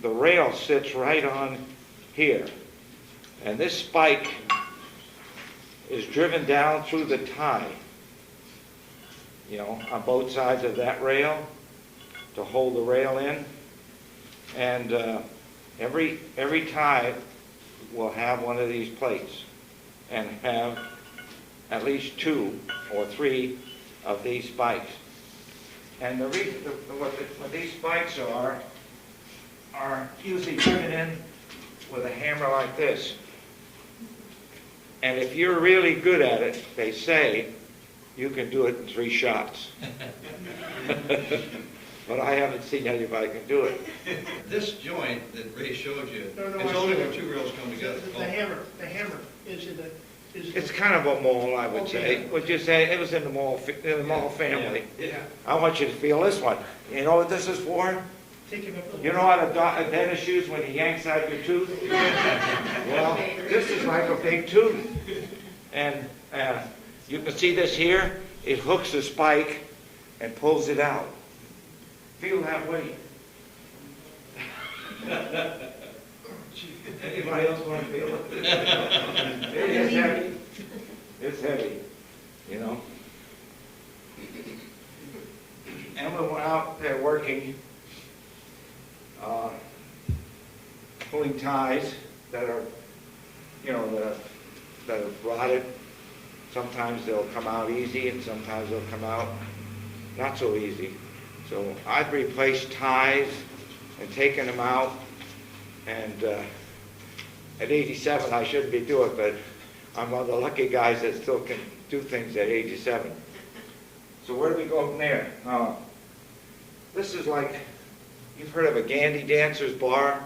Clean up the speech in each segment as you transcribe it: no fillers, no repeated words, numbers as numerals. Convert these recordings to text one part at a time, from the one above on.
the rail sits right on here. And this spike is driven down through the tie, you know, on both sides of that rail to hold the rail in. And every tie will have one of these plates and have at least 2 or 3 of these spikes. And the reason what these spikes are usually driven in with a hammer like this. And if you're really good at it, they say you can do it in 3 shots. But I haven't seen anybody can do it. This joint that Ray showed you, it's only when 2 rails come together. The hammer is in the... It's kind of a mole, I would say. Would you say it was in the mole family? Yeah. I want you to feel this one. You know what this is for? You know what a dentist uses when he yanks out your tooth? Well, this is like a big tooth. And you can see this here. It hooks the spike and pulls it out. Feel that weight. Anybody else want to feel it? It is heavy. It's heavy, you know. And we went out there working, pulling ties that are, you know, that are rotted. Sometimes they'll come out easy, and sometimes they'll come out not so easy. So I've replaced ties and taken them out, and at 87 I shouldn't be doing it, but I'm one of the lucky guys that still can do things at 87. So where do we go from there? This is like, you've heard of a Gandy Dancer's bar.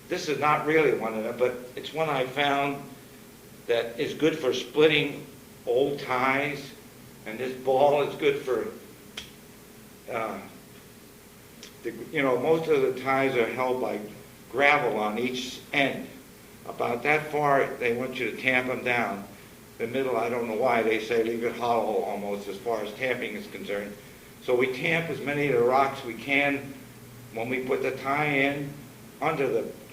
This is not really one of them, but it's one I found that is good for splitting old ties, and this ball is good for, you know, most of the ties are held by gravel on each end. About that far, they want you to tamp them down. The middle, I don't know why, they say leave it hollow almost as far as tamping is concerned. So we tamp as many of the rocks we can when we put the tie in,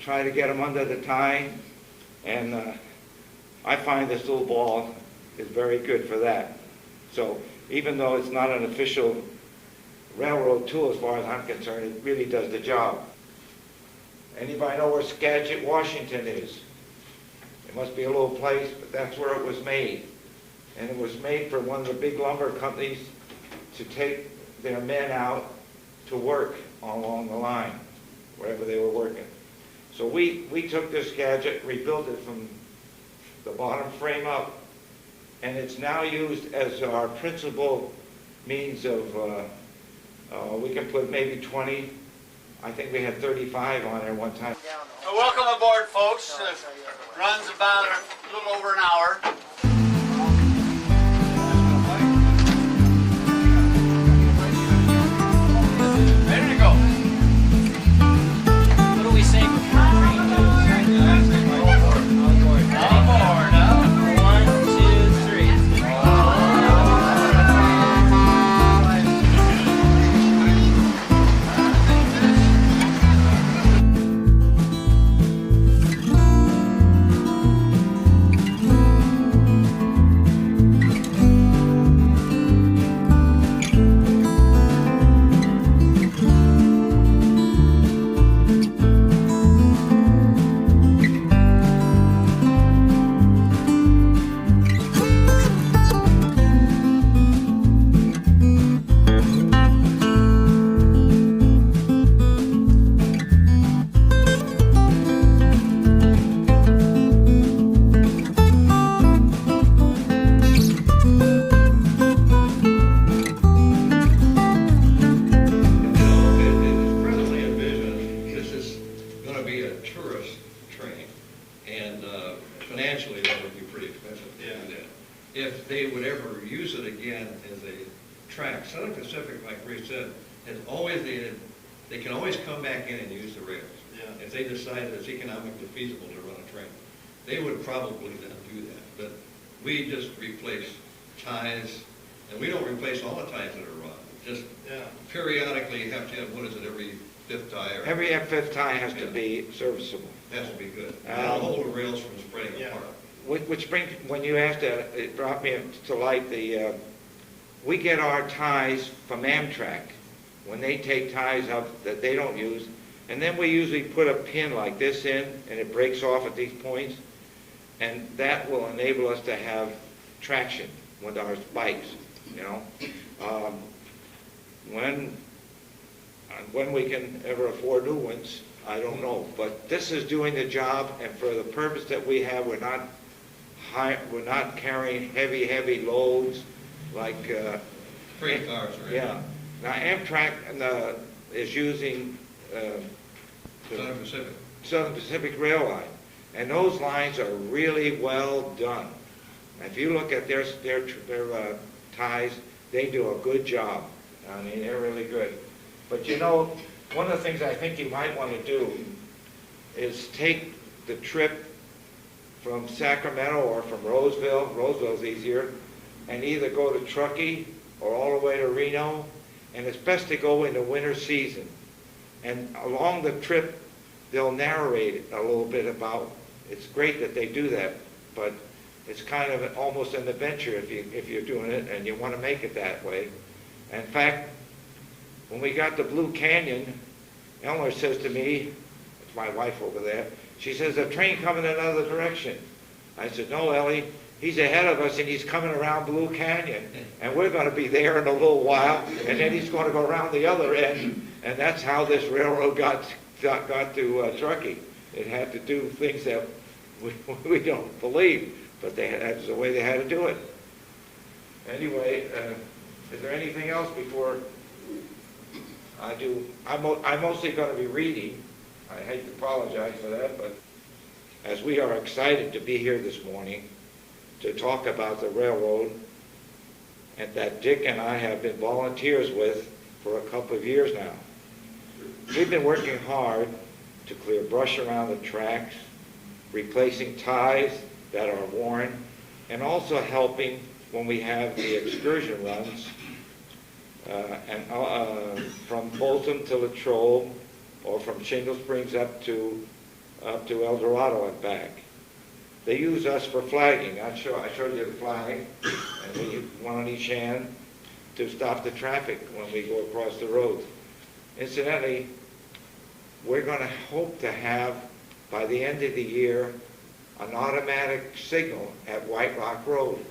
try to get them under the tie. And I find this little ball is very good for that. So even though it's not an official railroad tool as far as I'm concerned, it really does the job. Anybody know where Skagit, Washington is? It must be a little place, but that's where it was made. And it was made for one of the big lumber companies to take their men out to work along the line, wherever they were working. So we took this Skagit, rebuilt it from the bottom frame up, and it's now used as our principal means of, we can put maybe 20, I think we had 35 on there one time. Welcome aboard, folks. Runs about a little over an hour. Ready to go. What do we say before the train goes? All aboard, huh? 1, 2, 3. Financially, that would be pretty expensive to do that. If they would ever use it again as a track, Southern Pacific, like Ray said, has always, they can always come back in and use the rails. Yeah. If they decide that it's economically feasible to run a train, they would probably then do that. But we just replace ties, and we don't replace all the ties that are run. Just periodically you have to have, what is it, every fifth tire. Every fifth tie has to be serviceable. Has to be good. That'll hold the rails from spreading Yeah. apart. Which brings, when you asked that, it brought me to light we get our ties from Amtrak when they take ties up that they don't use, and then we usually put a pin like this in, and it breaks off at these points, and that will enable us to have traction with our bikes, you know. When we can ever afford new ones, I don't know, but this is doing the job, and for the purpose that we have, we're not carrying heavy loads like Freight cars, right? yeah. Now Amtrak is using Southern Pacific. Southern Pacific Rail Line, and those lines are really well done. If you look at their ties, they do a good job. I mean, they're really good. But you know, one of the things I think you might want to do is take the trip from Sacramento or from Roseville, Roseville's easier, and either go to Truckee or all the way to Reno, and it's best to go in the winter season. And along the trip, they'll narrate a little bit about, it's great that they do that, but it's kind of almost an adventure if you're doing it and you want to make it that way. In fact, when we got to Blue Canyon, Eleanor says to me, it's my wife over there, she says, "A train coming another direction." I said, "No, Ellie, he's ahead of us and he's coming around Blue Canyon, and we're going to be there in a little while, and then he's going to go around the other end." And that's how this railroad got to Truckee. It had to do things that we don't believe, but that's the way they had to do it. Anyway, is there anything else before I do? I'm mostly going to be reading. I hate to apologize for that, but as we are excited to be here this morning to talk about the railroad, and that Dick and I have been volunteers with for a couple of years now. We've been working hard to clear brush around the tracks, replacing ties that are worn, and also helping when we have the excursion runs from Folsom to Latrobe, or from Shingle Springs up to El Dorado and back. They use us for flagging. I showed you the flag, and we use one on each hand to stop the traffic when we go across the road. Incidentally, we're going to hope to have, by the end of the year, an automatic signal at White Rock Road.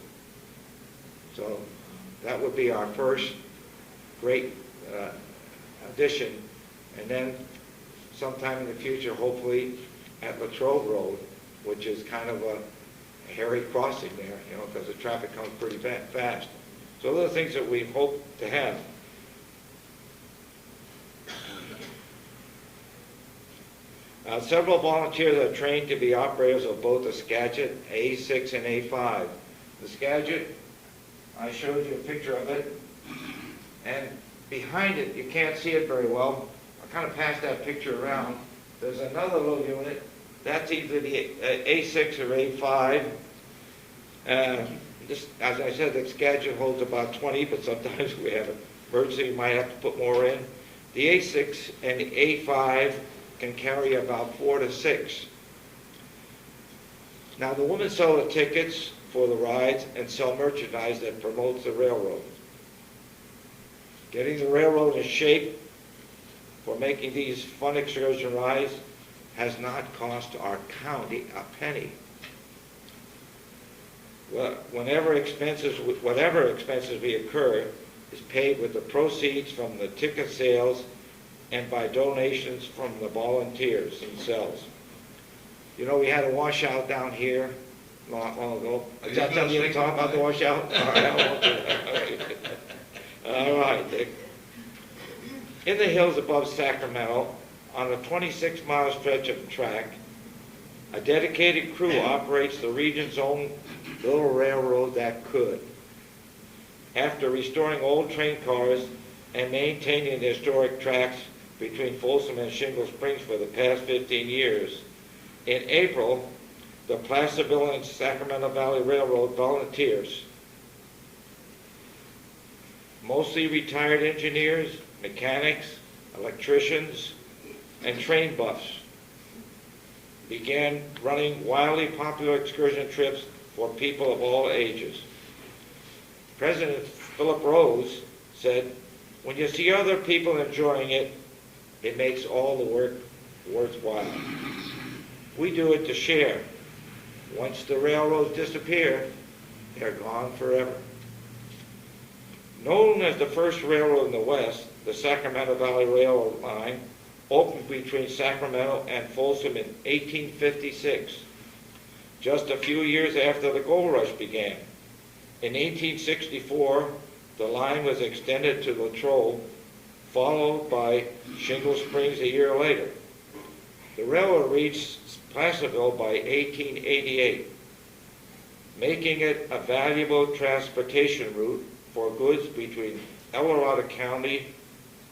So that would be our first great addition. And then sometime in the future, hopefully, at Latrobe Road, which is kind of a hairy crossing there, you know, because the traffic comes pretty fast. So those are things that we hope to have. Several volunteers are trained to be operators of both the Skagit A6 and A5. The Skagit, I showed you a picture of it, and behind it, you can't see it very well. I kind of passed that picture around. There's another little unit. That's either the A6 or A5. This, as I said, the Skagit holds about 20, but sometimes we have an emergency, we might have to put more in. The A6 and the A5 can carry about 4 to 6. Now, the women sell the tickets for the rides and sell merchandise that promotes the railroad. Getting the railroad in shape for making these fun excursion rides has not cost our county a penny. Well, whatever expenses we incur is paid with the proceeds from the ticket sales and by donations from the volunteers themselves. You know, we had a washout down here not long ago. Is that something you can talk about, the washout? All right, I won't do that. All right, Dick. In the hills above Sacramento, on a 26-mile stretch of track, a dedicated crew operates the region's own little railroad that could. After restoring old train cars and maintaining the historic tracks between Folsom and Shingle Springs for the past 15 years, in April, the Placerville and Sacramento Valley Railroad volunteers, mostly retired engineers, mechanics, electricians, and train buffs began running wildly popular excursion trips for people of all ages. President Philip Rose said, "When you see other people enjoying it, it makes all the work worthwhile. We do it to share. Once the railroads disappear, they're gone forever." Known as the first railroad in the West, the Sacramento Valley Railroad line opened between Sacramento and Folsom in 1856, just a few years after the gold rush began. In 1864, the line was extended to Latrobe, followed by Shingle Springs a year later. The railroad reached Placerville by 1888, making it a valuable transportation route for goods between El Dorado County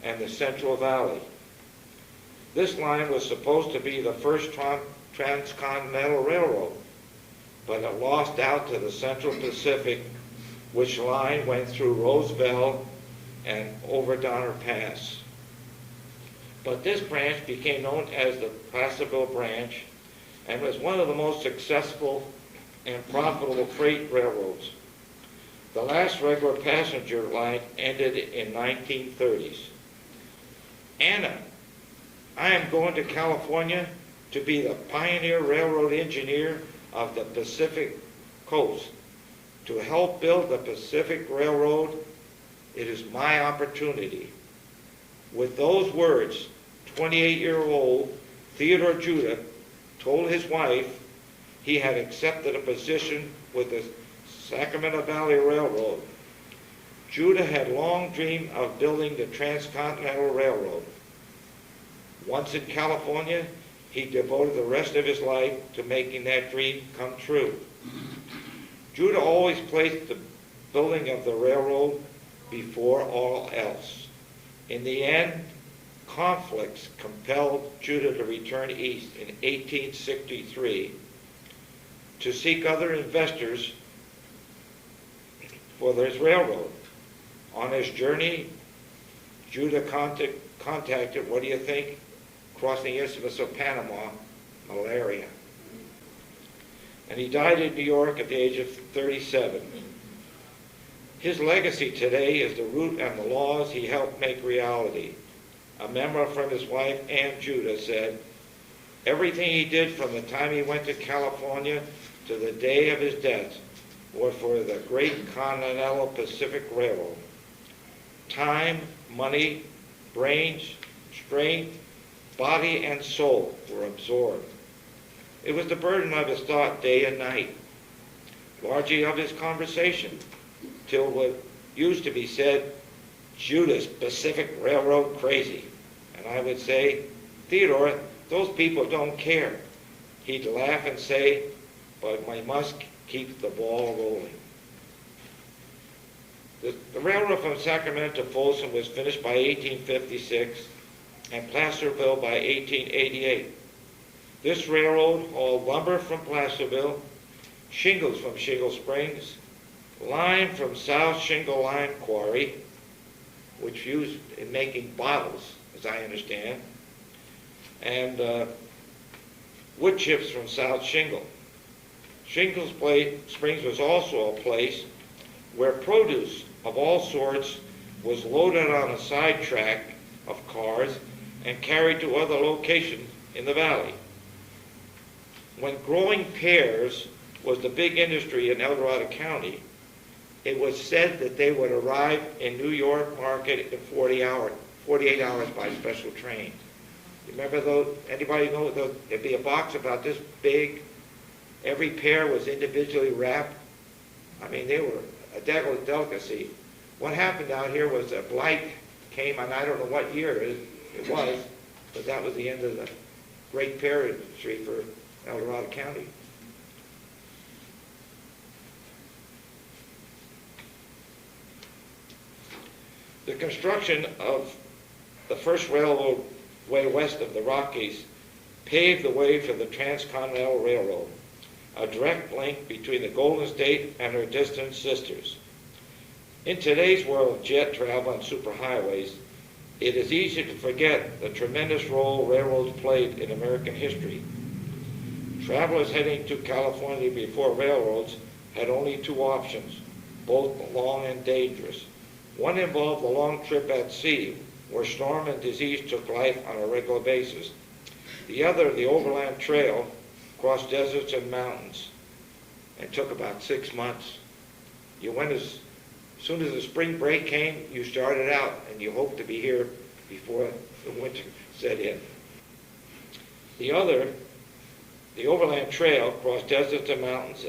and the Central Valley. This line was supposed to be the first transcontinental railroad, but it lost out to the Central Pacific, which line went through Roseville and over Donner Pass. But this branch became known as the Placerville branch and was one of the most successful and profitable freight railroads. The last regular passenger line ended in 1930s. "Anna, I am going to California to be the pioneer railroad engineer of the Pacific Coast. To help build the Pacific Railroad, it is my opportunity." With those words, 28-year-old Theodore Judah told his wife he had accepted a position with the Sacramento Valley Railroad. Judah had long dreamed of building the Transcontinental Railroad. Once in California, he devoted the rest of his life to making that dream come true. Judah always placed the building of the railroad before all else. In the end, conflicts compelled Judah to return east in 1863 to seek other investors for this railroad. On his journey, Judah contacted, what do you think, crossing the Isthmus of Panama, malaria. And he died in New York at the age of 37. His legacy today is the route and the laws he helped make reality. A memo from his wife, Ann Judah, said, "Everything he did from the time he went to California to the day of his death was for the great Continental Pacific Railroad. Time, money, brains, strength, body, and soul were absorbed. It was the burden of his thought day and night, largely of his conversation, till what used to be said, Judah's Pacific Railroad crazy." And I would say, "Theodore, those people don't care." He'd laugh and say, "But we must keep the ball rolling." The railroad from Sacramento to Folsom was finished by 1856 and Placerville by 1888. This railroad hauled lumber from Placerville, shingles from Shingle Springs, lime from South Shingle Lime Quarry, which used in making bottles, as I understand, and wood chips from South Shingle. Shingle Springs was also a place where produce of all sorts was loaded on a sidetrack of cars and carried to other locations in the valley. When growing pears was the big industry in El Dorado County, it was said that they would arrive in New York market in 48 hours by special train. You remember those? Anybody know those? There'd be a box about this big. Every pear was individually wrapped. I mean, they were a delicacy. What happened out here was a blight came, and I don't know what year it was, but that was the end of the great pear industry for El Dorado County. The construction of the first railway west of the Rockies paved the way for the Transcontinental Railroad, a direct link between the Golden State and her distant sisters. In today's world of jet travel and superhighways, It is easy to forget the tremendous role railroads played in American history. Travelers heading to California before railroads had only two options, both long and dangerous. One involved a long trip at sea, where storm and disease took life on a regular basis. The other, the overland trail, crossed deserts and mountains, and took about 6 months. You went as soon as the spring break came, you started out, and you hoped to be here before the winter set in. The other, the overland trail, crossed deserts and mountains,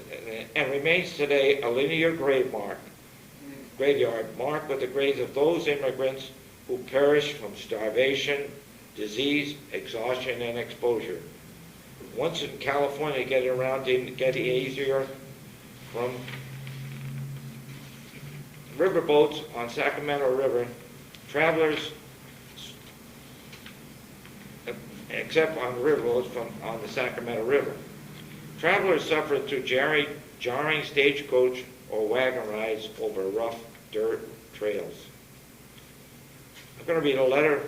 and remains today a linear graveyard marked with the graves of those immigrants who perished from starvation, disease, exhaustion, and exposure. Once in California, getting around didn't get easier. From riverboats on Sacramento River, travelers, except on the riverboats on the Sacramento River, travelers suffered through jarring stagecoach or wagon rides over rough dirt trails. I'm going to read a letter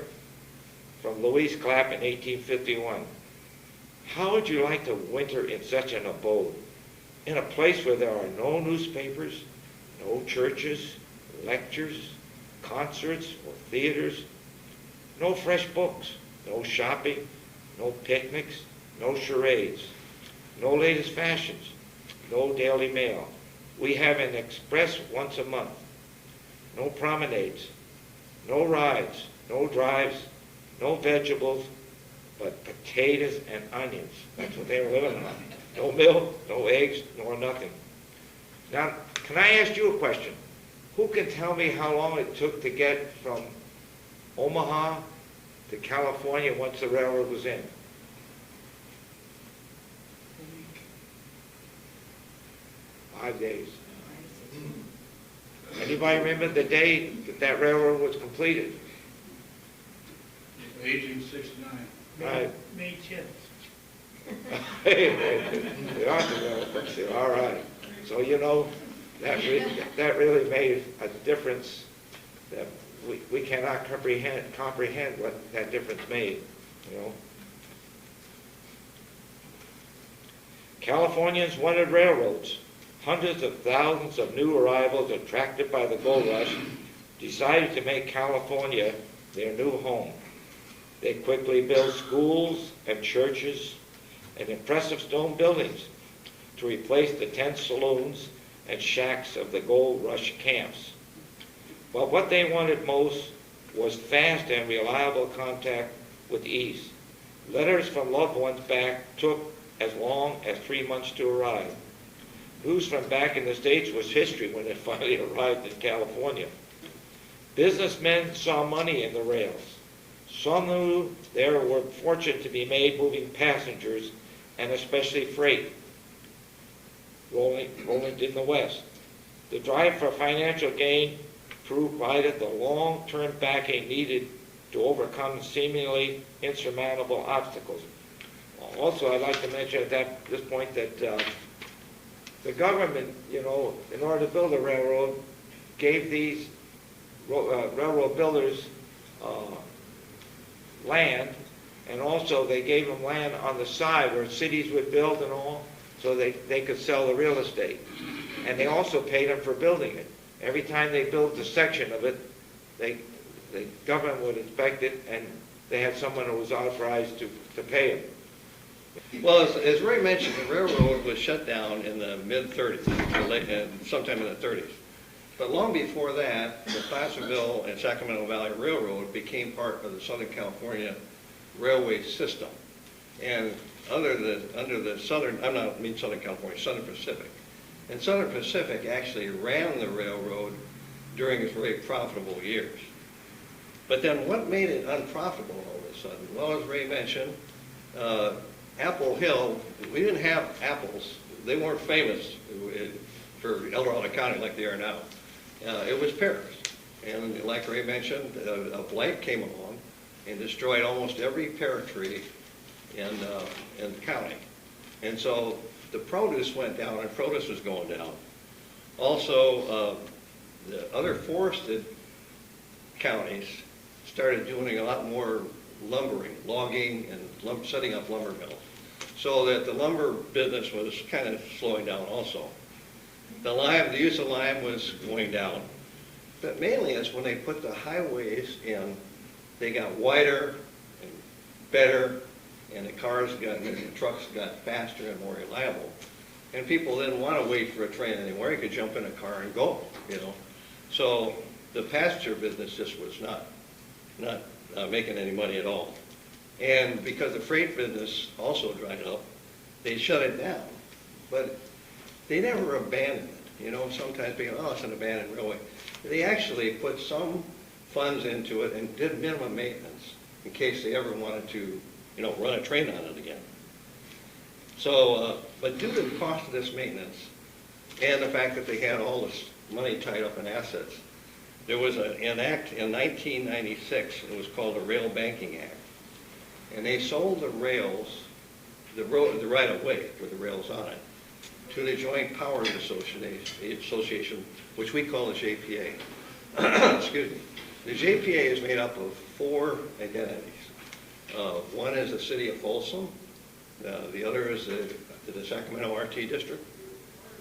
from Louise Clapp in 1851. How would you like to winter in such an abode, in a place where there are no newspapers, no churches, lectures, concerts, or theaters, no fresh books, no shopping, no picnics, no charades, no latest fashions, no daily mail. We have an express once a month. No promenades, no rides, no drives, no vegetables, but potatoes and onions. That's what they were living on. No milk, no eggs, nor nothing. Now, can I ask you a question? Who can tell me how long it took to get from Omaha to California once the railroad was in? 5 days. Anybody remember the day that railroad was completed? 1869. Right. May 10th. All right. So, you know, that really made a difference that we cannot comprehend what that difference made, you know. Californians wanted railroads. Hundreds of thousands of new arrivals attracted by the gold rush decided to make California their new home. They quickly built schools and churches and impressive stone buildings to replace the tent saloons and shacks of the gold rush camps. But what they wanted most was fast and reliable contact with the East. Letters from loved ones back took as long as 3 months to arrive. News from back in the States was history when it finally arrived in California. Businessmen saw money in the rails. Some knew there were fortunes to be made moving passengers and especially freight rolling in the West. The drive for financial gain provided the long-term backing needed to overcome seemingly insurmountable obstacles. Also, I'd like to mention at this point that the government, you know, in order to build a railroad, gave these railroad builders land, and also they gave them land on the side where cities would build and all, so they could sell the real estate. And they also paid them for building it. Every time they built a section of it, the government would inspect it, and they had someone who was authorized to pay them. Well, as Ray mentioned, the railroad was shut down in the mid-30s, sometime in the 30s. But long before that, the Placerville and Sacramento Valley Railroad became part of the Southern California railway system. And under the Southern, Southern California, Southern Pacific. And Southern Pacific actually ran the railroad during its very profitable years. But then what made it unprofitable all of a sudden? Well, as Ray mentioned, Apple Hill, we didn't have apples. They weren't famous for El Dorado County like they are now. It was pears. And like Ray mentioned, a blight came along and destroyed almost every pear tree in the county. And so the produce went down, and produce was going down. Also, the other forested counties started doing a lot more lumbering, logging, and setting up lumber mills. So that the lumber business was kind of slowing down also. The use of lime was going down. But mainly it's when they put the highways in, they got wider and better, and the trucks got faster and more reliable. And people didn't want to wait for a train anymore. You could jump in a car and go, you know. So the passenger business just was not making any money at all. And because the freight business also dried up, they shut it down. But they never abandoned it. You know, sometimes people, oh, it's an abandoned railway. They actually put some funds into it and did minimum maintenance in case they ever wanted to, you know, run a train on it again. So, but due to the cost of this maintenance and the fact that they had all this money tied up in assets, there was an act in 1996, it was called the Rail Banking Act. And they sold the rails, the right-of-way for the rails on it, to the Joint Powers Association, which we call the JPA. Excuse me. The JPA is made up of 4 identities. One is the city of Folsom. The other is the Sacramento RT District.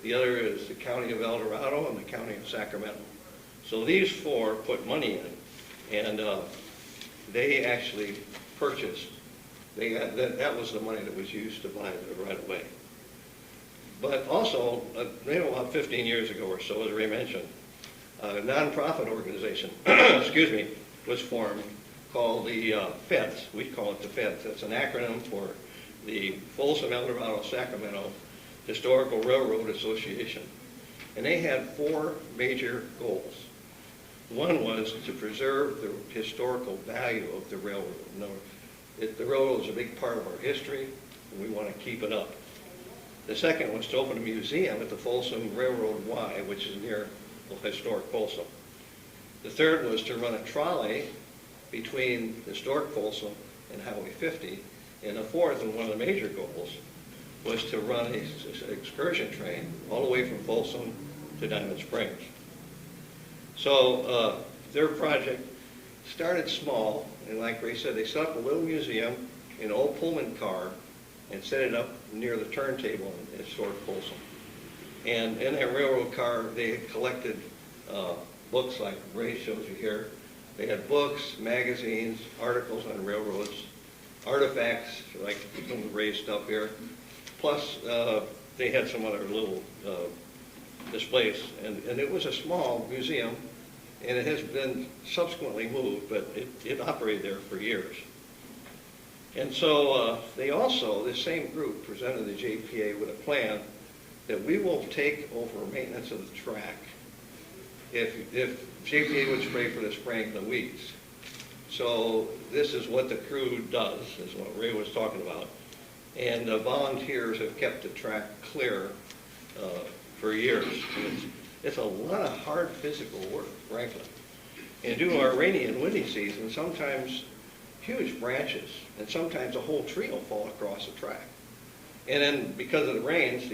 The other is the county of El Dorado and the county of Sacramento. So these 4 put money in, and they actually purchased. That was the money that was used to buy the right-of-way. But also, maybe about 15 years ago or so, as Ray mentioned, a nonprofit organization, excuse me, was formed called the Feds. We call it the Feds. That's an acronym for the Folsom El Dorado Sacramento Historical Railroad Association. And they had 4 major goals. One was to preserve the historical value of the railroad. The railroad is a big part of our history, and we want to keep it up. The second was to open a museum at the Folsom Railroad Y, which is near historic Folsom. The third was to run a trolley between historic Folsom and Highway 50. And the fourth, and one of the major goals, was to run an excursion train all the way from Folsom to Diamond Springs. So their project started small, and like Ray said, they set up a little museum in an old Pullman car and set it up near the turntable in historic Folsom. And in that railroad car, they had collected books like Ray shows you here. They had books, magazines, articles on railroads, artifacts like some of Ray's stuff here. Plus, they had some other little displays. And it was a small museum, and it has been subsequently moved, but it operated there for years. And so they also, this same group, presented the JPA with a plan that we will take over maintenance of the track if JPA would spray for the spraying of the weeds. So this is what the crew does, is what Ray was talking about. And volunteers have kept the track clear for years. And it's a lot of hard physical work, frankly. And due to our rainy and windy season, sometimes huge branches, and sometimes a whole tree will fall across the track. And then because of the rains,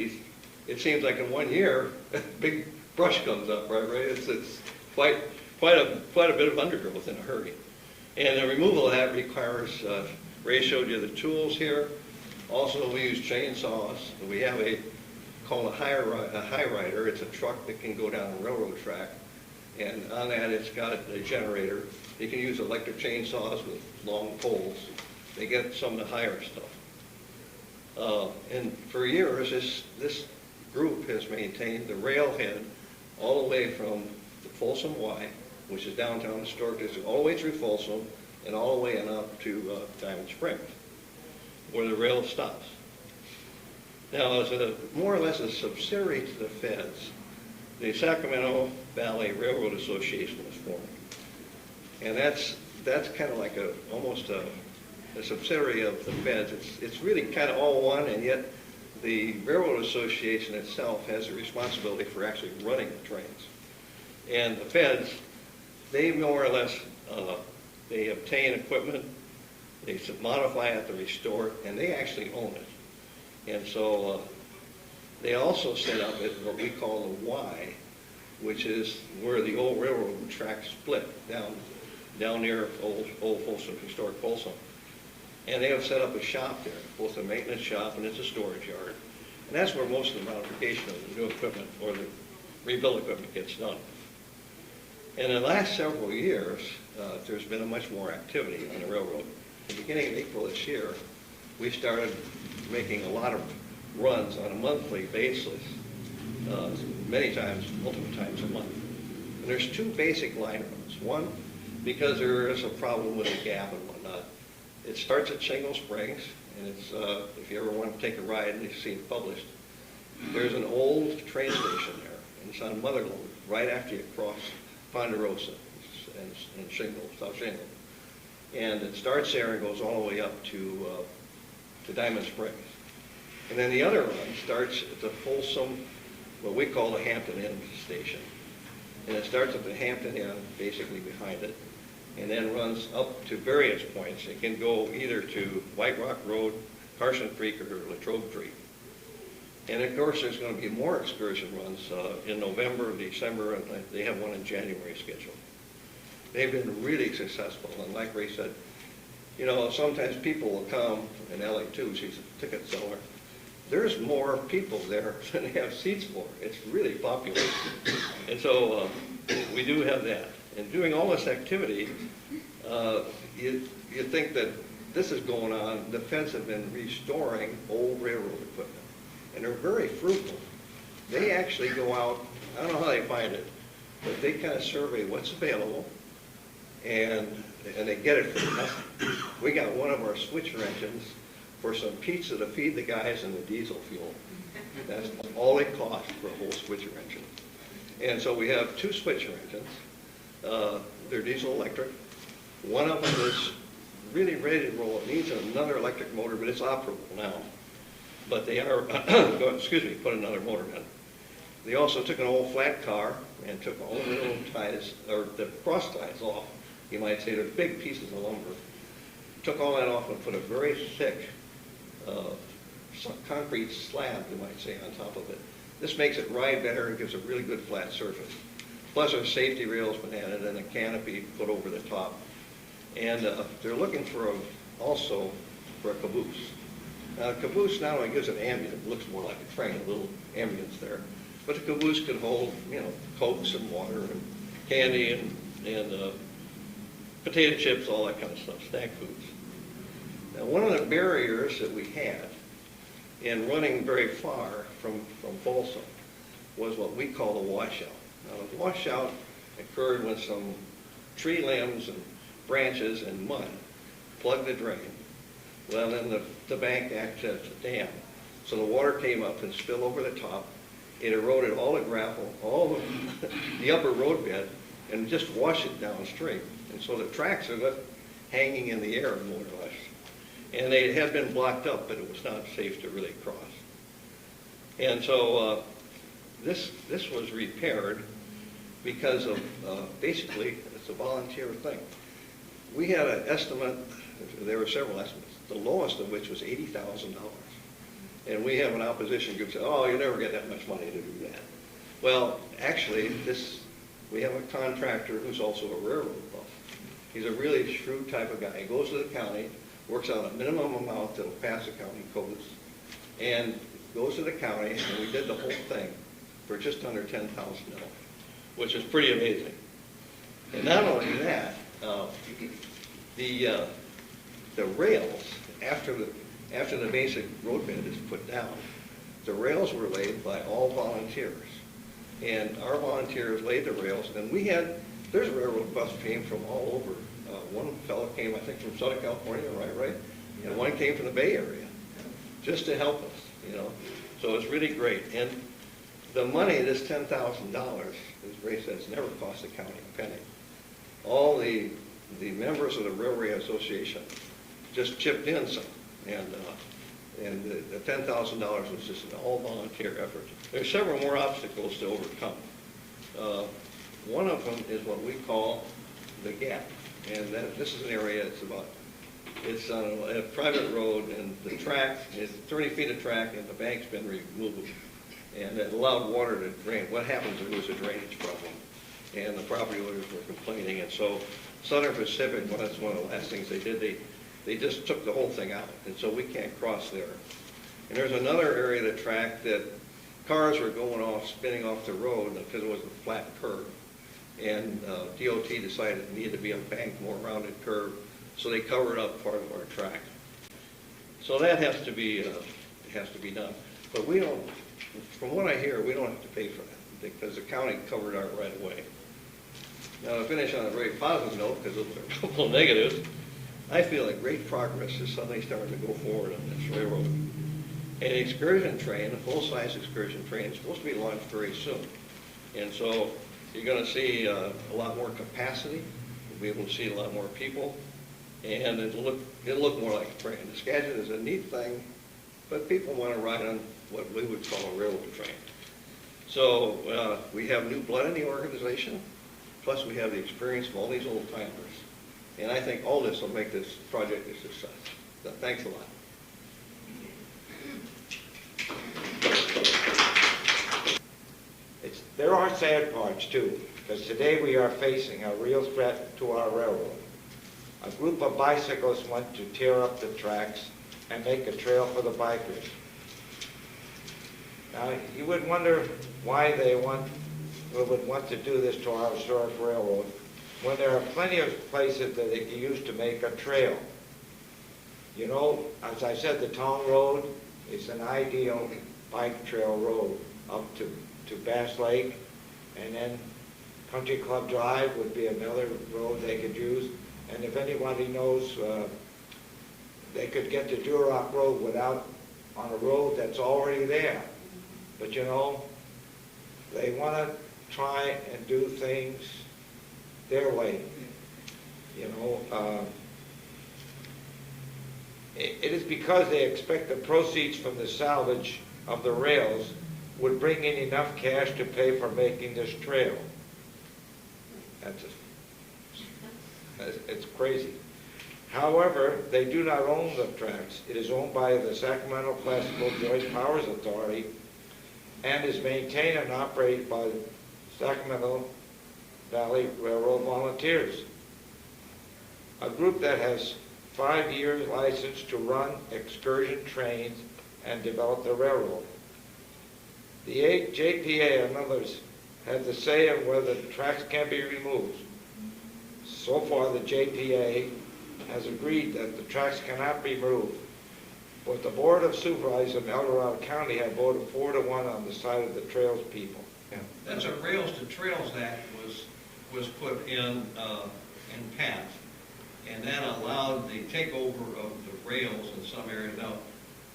it seems like in 1 year, a big brush comes up, right? It's quite a bit of undergrowth in a hurry. And the removal of that requires, Ray showed you the tools here. Also, we use chainsaws. We have called a high rider. It's a truck that can go down a railroad track. And on that, it's got a generator. You can use electric chainsaws with long poles. They get some of the higher stuff. And for years, this group has maintained the railhead all the way from the Folsom Y, which is downtown historic district, all the way through Folsom and all the way on up to Diamond Springs, where the rail stops. Now, as more or less a subsidiary to the Feds, the Sacramento Valley Railroad Association was formed. And that's kind of like almost a subsidiary of the Feds. It's really kind of all one, and yet the Railroad Association itself has the responsibility for actually running the trains. And the Feds, they more or less, they obtain equipment, they modify it, they restore it, and they actually own it. And so they also set up what we call the Y, which is where the old railroad track split down down near old Folsom, historic Folsom. And they have set up a shop there, both a maintenance shop and it's a storage yard. And that's where most of the modification of the new equipment or the rebuild equipment gets done. And in the last several years, there's been a much more activity on the railroad. At the beginning of April this year, we started making a lot of runs on a monthly basis, many times, multiple times a month. And there's two basic line runs. One, because there is a problem with the gap and whatnot. It starts at Shingle Springs, and it's, if you ever want to take a ride and you see it published, there's an old train station there, and it's on Motherlode, right after you cross Ponderosa and Shingle, South Shingle. And it starts there and goes all the way up to Diamond Springs. And then the other run starts at the Folsom, what we call the Hampton Inn station. And it starts at the Hampton Inn, basically behind it, and then runs up to various points. It can go either to White Rock Road, Carson Creek, or Latrobe Creek. And of course, there's going to be more excursion runs in November, December, and they have one in January scheduled. They've been really successful, and like Ray said, you know, sometimes people will come, and LA too, she's a ticket seller, there's more people there than they have seats for. It's really popular. And so we do have that. And doing all this activity, you think that this is going on. The feds have been restoring old railroad equipment, and they're very fruitful. They actually go out, I don't know how they find it, but they kind of survey what's available, and they get it for nothing. We got one of our switcher engines for some pizza to feed the guys in the diesel fuel. That's all it costs for a whole switcher engine. And so we have two switcher engines. They're diesel electric. One of them is really ready to roll. It needs another electric motor, but it's operable now. But they are, put another motor in. They also took an old flat car and took all the little ties, or the cross ties off. You might say they're big pieces of lumber. Took all that off and put a very thick concrete slab, you might say, on top of it. This makes it ride better and gives a really good flat surface. Plus our safety rails been added and a canopy put over the top. And they're looking for also for a caboose. Now, a caboose not only gives an ambient, it looks more like a train, a little ambience there, but the caboose could hold, you know, Cokes and water and candy and potato chips, all that kind of stuff, snack foods. Now, one of the barriers that we had in running very far from Folsom was what we call the washout. Now, the washout occurred when some tree limbs and branches and mud plugged the drain. Well, then the bank acted as a dam. So the water came up and spilled over the top. It eroded all the gravel, all the upper road bed, and just washed it downstream. And so the tracks are left hanging in the air, more or less. And they had been blocked up, but it was not safe to really cross. And so this was repaired because of, basically, it's a volunteer thing. We had an estimate, there were several estimates, the lowest of which was $80,000. And we have an opposition group say, oh, you never get that much money to do that. Well, actually, we have a contractor who's also a railroad buff. He's a really shrewd type of guy. He goes to the county, works out a minimum amount that'll pass the county codes, and goes to the county, and we did the whole thing for just under $10,000, which is pretty amazing. And not only that, the rails, after the basic roadbed is put down, the rails were laid by all volunteers. And our volunteers laid the rails, and there's railroad bus came from all over. One fellow came, I think, from Southern California, right? And one came from the Bay Area, just to help us, you know. So it's really great. And the money, this $10,000, as Ray says, never cost the county a penny. All the members of the Railway Association just chipped in some, and the $10,000 was just an all-volunteer effort. There's several more obstacles to overcome. One of them is what we call the gap, and this is an area it's on a private road, and the track is 30 feet of track, and the bank's been removed, and it allowed water to drain. What happens if there's a drainage problem? And the property owners were complaining, and so Southern Pacific, well, that's one of the last things they did. They just took the whole thing out, and so we can't cross there. And there's another area of the track that cars were going off, spinning off the road because it was a flat curve. And DOT decided it needed to be a banked, more rounded curve, so they covered up part of our track. So that has to be done. But we don't, from what I hear, we don't have to pay for that because the county covered our right of way. Now, to finish on a very positive note, because those are a couple of negatives, I feel like great progress is suddenly starting to go forward on this railroad. An excursion train, a full-size excursion train, is supposed to be launched very soon. And so you're going to see a lot more capacity. You'll be able to see a lot more people. And it'll look more like a train. The Skagit is a neat thing, but people want to ride on what we would call a railroad train. So we have new blood in the organization, plus we have the experience of all these old timers. And I think all this will make this project a success. So thanks a lot. There are sad parts too, because today we are facing a real threat to our railroad. A group of bicyclists want to tear up the tracks and make a trail for the bikers. Now, you would wonder why they would want to do this to our historic railroad when there are plenty of places that they can use to make a trail. You know, as I said, the town road is an ideal bike trail road up to Bass Lake, and then Country Club Drive would be another road they could use. And if anybody knows, they could get to Duroc Road on a road that's already there. But you know, they want to try and do things their way. You know, it is because they expect the proceeds from the salvage of the rails would bring in enough cash to pay for making this trail. It's crazy. However, they do not own the tracks. It is owned by the Sacramento Placerville Joint Powers Authority and is maintained and operated by the Sacramento Valley Railroad Volunteers, a group that has 5 years license to run excursion trains and develop the railroad. The JPA and others have the say on whether the tracks can be removed. So far, the JPA has agreed that the tracks cannot be moved, but the Board of Supervisors in El Dorado County have voted 4-1 on the side of the trails people. Yeah. That's a Rails to Trails Act was put in passed, and that allowed the takeover of the rails in some areas. Now,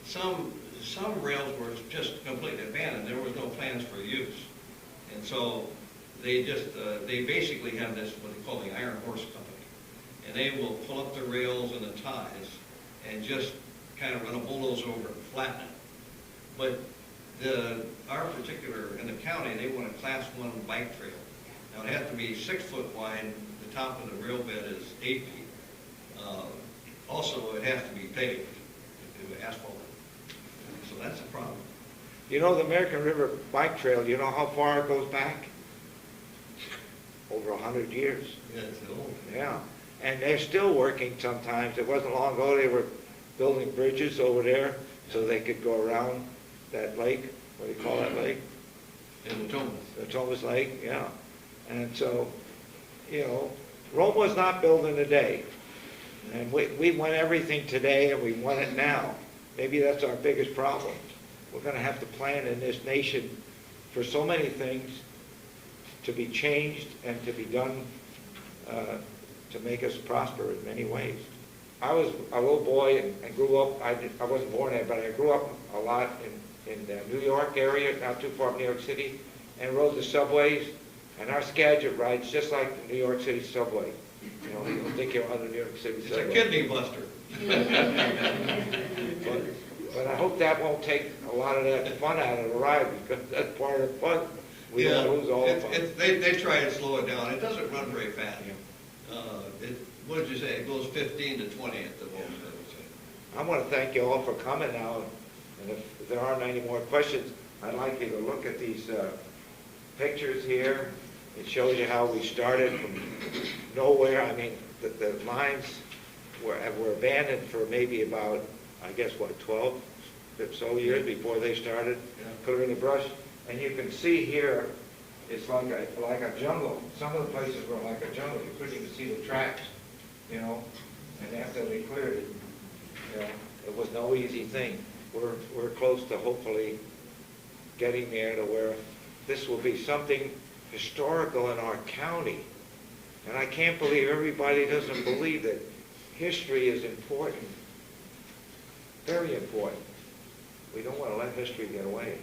some rails were just completely abandoned. There was no plans for use, and so they basically have this what they call the Iron Horse Company, and they will pull up the rails and the ties and just kind of run a bulldozer over and flatten it. But our particular, in the county, they want a Class 1 bike trail. Now, it has to be 6 foot wide. The top of the rail bed is 8 feet. Also, it has to be paved, asphalt. So that's a problem. You know, the American River Bike Trail, you know how far it goes back? Over 100 years. Yeah, it's old. Yeah, and they're still working sometimes. It wasn't long ago they were building bridges over there so they could go around that lake. What do you call that lake? In the Thomas. The Thomas Lake, yeah. And so, you know, Rome was not built in a day. And we want everything today and we want it now. Maybe that's our biggest problem. We're going to have to plan in this nation for so many things to be changed and to be done to make us prosper in many ways. I was a little boy and grew up, I wasn't born there, but I grew up a lot in the New York area, not too far from New York City, and rode the subways, and our Skagit rides just like the New York City subway. You know, you don't think you're on the New York City subway. It's a kidney buster. But I hope that won't take a lot of that fun out of the ride, because that's part of the fun. We don't lose all the fun. They try to slow it down. It doesn't run very fast. What did you say? It goes 15 to 20 at the most, I would say. I want to thank you all for coming now, and if there aren't any more questions, I'd like you to look at these pictures here, It shows you how we started from nowhere. I mean, the lines were abandoned for maybe about, I guess, what, 12 or so years before they started clearing the brush. And you can see here, it's like a jungle. Some of the places were like a jungle. You couldn't even see the tracks, you know. And after they cleared it, you know, it was no easy thing. We're close to hopefully getting there to where this will be something historical in our county. And I can't believe everybody doesn't believe that history is important. Very important. We don't want to let history get away.